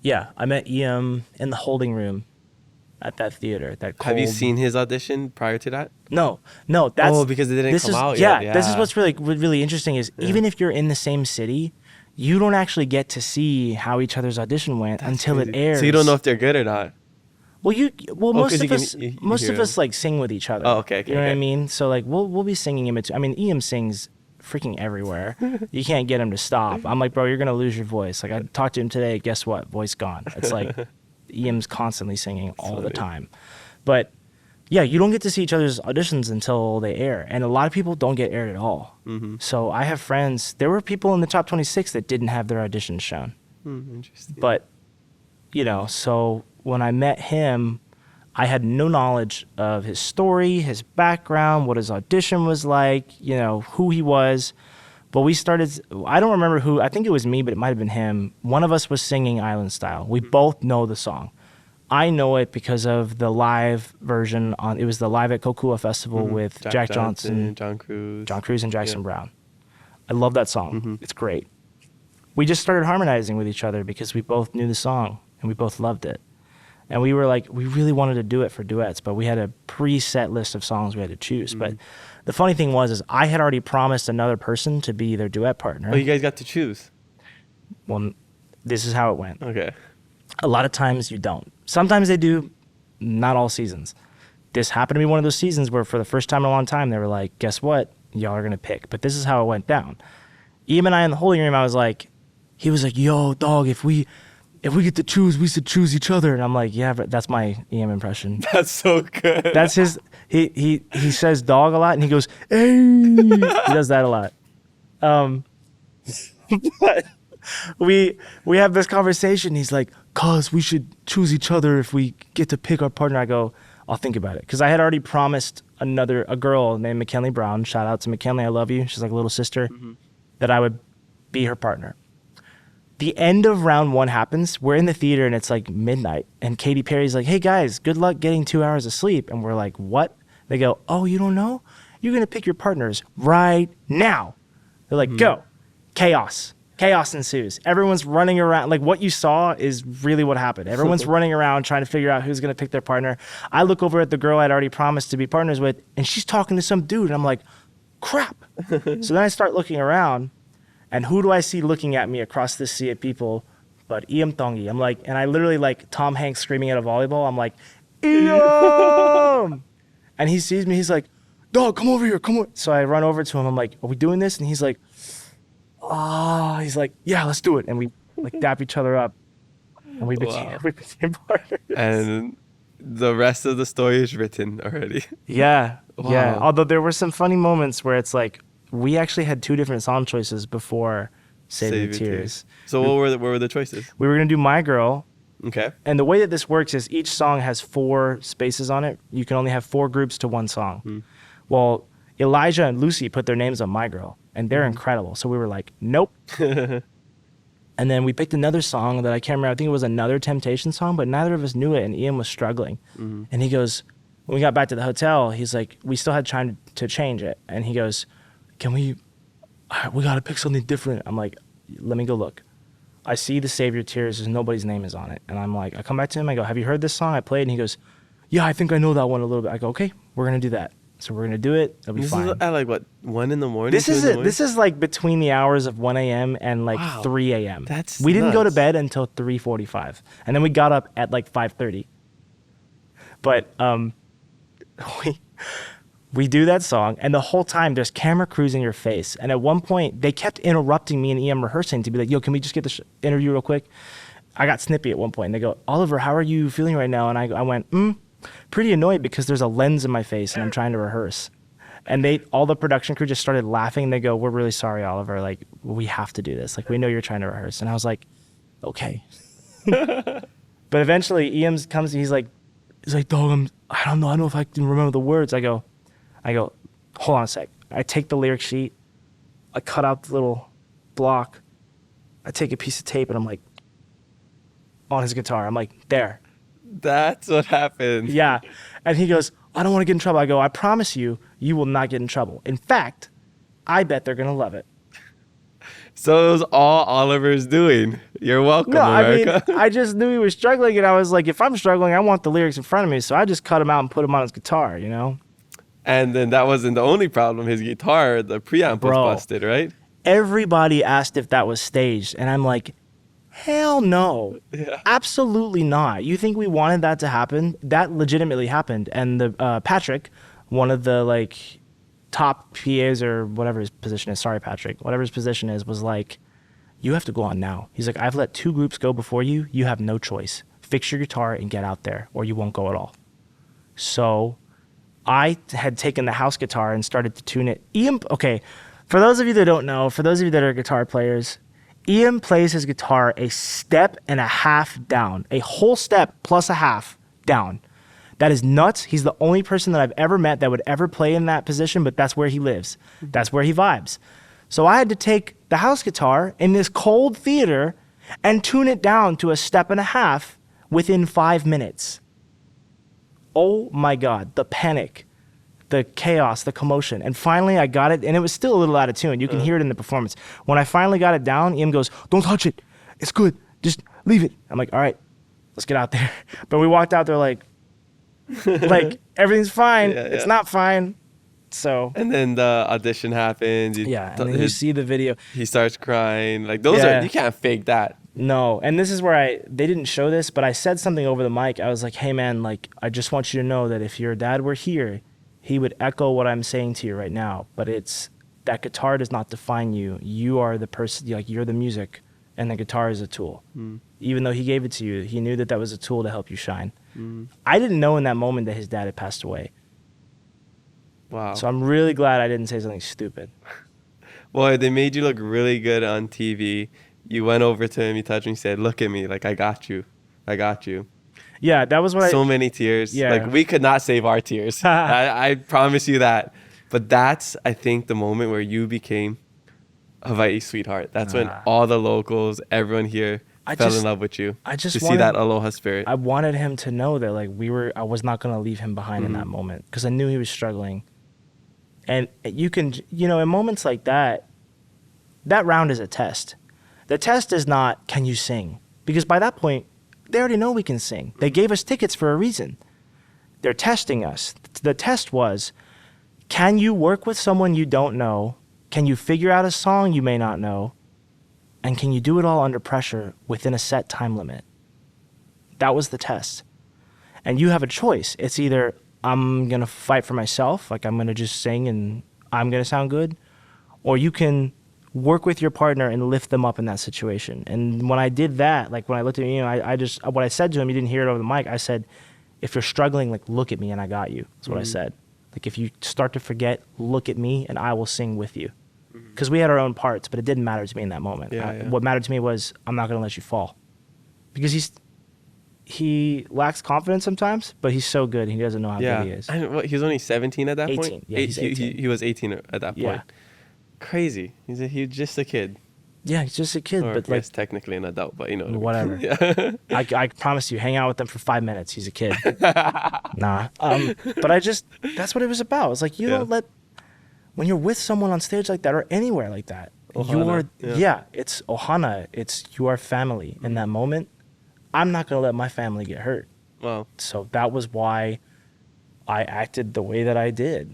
Yeah, I met Ian in the holding room at that theater. That cold... Have you seen his audition prior to that? No, that's... Oh, because it didn't this come is, out yeah, yet. this is Yeah. what's really interesting is even if you're in the same city, you don't actually get to see how each other's audition went until crazy. it airs. So you don't know if they're good or not. Well, most 'cause of you us, can- you most hear of us them. like sing with each other. Oh, okay, You know what I okay. mean? So like we'll be singing in between. I mean, Ian sings freaking everywhere. You can't get him to stop. I'm like, bro, you're gonna lose your voice. Like I talked to him today. Guess what? Voice gone. It's like Ian's constantly singing all the time. But yeah, you don't get to see each other's auditions until they air, and a lot of people don't get aired at all. So I have friends. There were people in the top 26 that didn't have their auditions shown. Interesting. But, so when I met him, I had no knowledge of his story, his background, what his audition was like, who he was. But we started, I don't remember who, I think it was me, but it might have been him. One of us was singing Island Style. We both know the song. I know it because of the live version it was the Live at Kokua Festival with Jack Johnson, John Cruz, and Jackson Brown. I love that song. It's great. We just started harmonizing with each other because we both knew the song and we both loved it. And we were like, we really wanted to do it for duets, but we had a preset list of songs we had to choose. But the funny thing is I had already promised another person to be their duet partner. Oh, you guys got to choose. Well, this is how it went. Okay. A lot of times you don't. Sometimes they do, not all seasons. This happened to be one of those seasons where for the first time in a long time, they were like, guess what? Y'all are going to pick. But this is how it went down. Ian and I in the holding room, he was like, yo, dog, if we get to choose, we should choose each other. And I'm like, yeah, but that's my Ian impression. That's so good. That's his, he says dog a lot and he goes, hey, he does that a lot. But we have this conversation. He's like, cuz we should choose each other if we get to pick our partner. I go, I'll think about it. Cause I had already promised a girl named McKinley Brown, shout out to McKinley, I love you. She's like a little sister, that I would be her partner. The end of round one happens. We're in the theater and it's like midnight. And Katy Perry's like, hey guys, good luck getting 2 hours of sleep. And we're like, what? They go, oh, you don't know? You're going to pick your partners right now. They're like, go. Chaos. Chaos ensues. Everyone's running around. Like what you saw is really what happened. Everyone's running around trying to figure out who's going to pick their partner. I look over at the girl I'd already promised to be partners with, and she's talking to some dude. And I'm like, crap. So then I start looking around. And who do I see looking at me across this sea of people but Iam Tongi? I'm like, and I literally like Tom Hanks screaming at a volleyball. I'm like, Iam! And he sees me. He's like, dog, come over here. Come on. So I run over to him. I'm like, are we doing this? And he's like, he's like, yeah, let's do it. And we like dap each other up. And we became partners. And the rest of the story is written already. Yeah. Wow. Yeah. Although there were some funny moments where it's like, we actually had 2 different song choices before Save Your Tears. So what were the choices? We were going to do My Girl. Okay. And the way that this works is each song has 4 spaces on it. You can only have 4 groups to one song. Well, Elijah and Lucy put their names on My Girl, and they're incredible. So we were like, nope. And then we picked another song that I can't remember. I think it was another Temptation song, but neither of us knew it, and Ian was struggling. And he goes, when we got back to the hotel, he's like, we still had time to change it. And he goes, we got to pick something different. I'm like, let me go look. I see the Save Your Tears. There's nobody's name is on it. And I'm like, I come back to him. I go, have you heard this song? I played. And he goes, yeah, I think I know that one a little bit. I go, okay, we're going to do that. So we're going to do it. It'll be fine. This is at like what, 1 in the morning? This is like between the hours of 1 a.m. and like 3 a.m. We didn't go to bed until 3:45. And then we got up at like 5:30. But we do that song, and the whole time there's camera crews in your face. And at one point, they kept interrupting me and Ian rehearsing to be like, yo, can we just get the interview real quick? I got snippy at one point. And they go, Oliver, how are you feeling right now? And I went, pretty annoyed because there's a lens in my face and I'm trying to rehearse. And all the production crew just started laughing. They go, we're really sorry, Oliver. Like, we have to do this. Like, we know you're trying to rehearse. And I was like, okay. But eventually, Ian comes, he's like, dog, I don't know if I can remember the words. I go, hold on a sec. I take the lyric sheet, I cut out the little block, I take a piece of tape, and I'm like, on his guitar. I'm like, there. That's what happened. Yeah. And he goes, I don't want to get in trouble. I go, I promise you, you will not get in trouble. In fact, I bet they're going to love it. So it was all Oliver's doing. You're welcome, No, I mean, America. I just knew he was struggling, and I was like, if I'm struggling, I want the lyrics in front of me. So I just cut him out and put him on his guitar, you know? And then that wasn't the only problem. His guitar, the preamp was Bro. busted, right? Everybody asked if that was staged, and I'm like, hell no. Yeah. Absolutely not. You think we wanted that to happen? That legitimately happened. And the Patrick, one of the like top PAs or whatever his position is, sorry Patrick, whatever his position is, was like, you have to go on now. He's like, I've let 2 groups go before you. You have no choice. Fix your guitar and get out there, or you won't go at all. So I had taken the house guitar and started to tune it. Ian, okay, for those of you that don't know, for those of you that are guitar players, Ian plays his guitar a step and a half down, a whole step plus a half down. That is nuts. He's the only person that I've ever met that would ever play in that position, but that's where he lives. That's where he vibes. So I had to take the house guitar in this cold theater and tune it down to a step and a half within 5 minutes. Oh my God, the panic, the chaos, the commotion. And finally I got it, and it was still a little out of tune. You can hear it in the performance. When I finally got it down, Ian goes, don't touch it. It's good. Just leave it. I'm like, all right, let's get out there. But we walked out there like everything's fine. Yeah, It's yeah. not fine. So And then the audition happens. yeah, and then you see the video. He starts crying. Like those Yeah. are, you can't fake that. No, and this is where they didn't show this, but I said something over the mic. I was like, hey man, like, I just want you to know that if your dad were here, he would echo what I'm saying to you right now. But it's, that guitar does not define you. You are the person, like, you're the music, and the guitar is a tool. Even though he gave it to you, he knew that that was a tool to help you shine. I didn't know in that moment that his dad had passed away. Wow. So I'm really glad I didn't say something stupid. Boy, they made you look really good on TV. You went over to him, you touched him, you said, look at me, like, I got you. I got you. Yeah, that was what So many tears. Yeah. Like, we could not save our tears. I promise you that. But that's, I think, the moment where you became a Hawaii sweetheart. That's when all the locals, everyone here fell in love with you. I just to see wanted- that Aloha spirit. I wanted him to know that like I was not going to leave him behind in that moment, because I knew he was struggling. And you can, in moments like that, that round is a test. The test is not, can you sing? Because by that point, they already know we can sing. They gave us tickets for a reason. They're testing us. The test was, can you work with someone you don't know? Can you figure out a song you may not know? And can you do it all under pressure within a set time limit? That was the test. And you have a choice. It's either I'm going to fight for myself, like I'm going to just sing and I'm going to sound good, or you can work with your partner and lift them up in that situation. And when I did that, like when I looked at him, I just, what I said to him, you didn't hear it over the mic. I said, if you're struggling, like look at me and I got you. That's what I said. Like if you start to forget, look at me and I will sing with you. Because we had our own parts, but it didn't matter to me in that moment. Yeah. What mattered to me was, I'm not going to let you fall. Because he lacks confidence sometimes, but he's so good. He doesn't know how good he is. And what, he was only 17 at that 18. point? Yeah, he's 18. He was 18 at that point. Yeah. Crazy. He's just a kid. Yeah, he's just a kid, Or but I like, guess technically an adult, but you know. What I mean. whatever. Yeah. I promise you, hang out with him for 5 minutes. He's a kid. Nah. But that's what it was about. It's like, you don't let, when you're with someone on stage like that or anywhere like that, Ohana, it's ohana. It's you are family. In that moment, I'm not going to let my family get hurt. Wow. So that was why I acted the way that I did.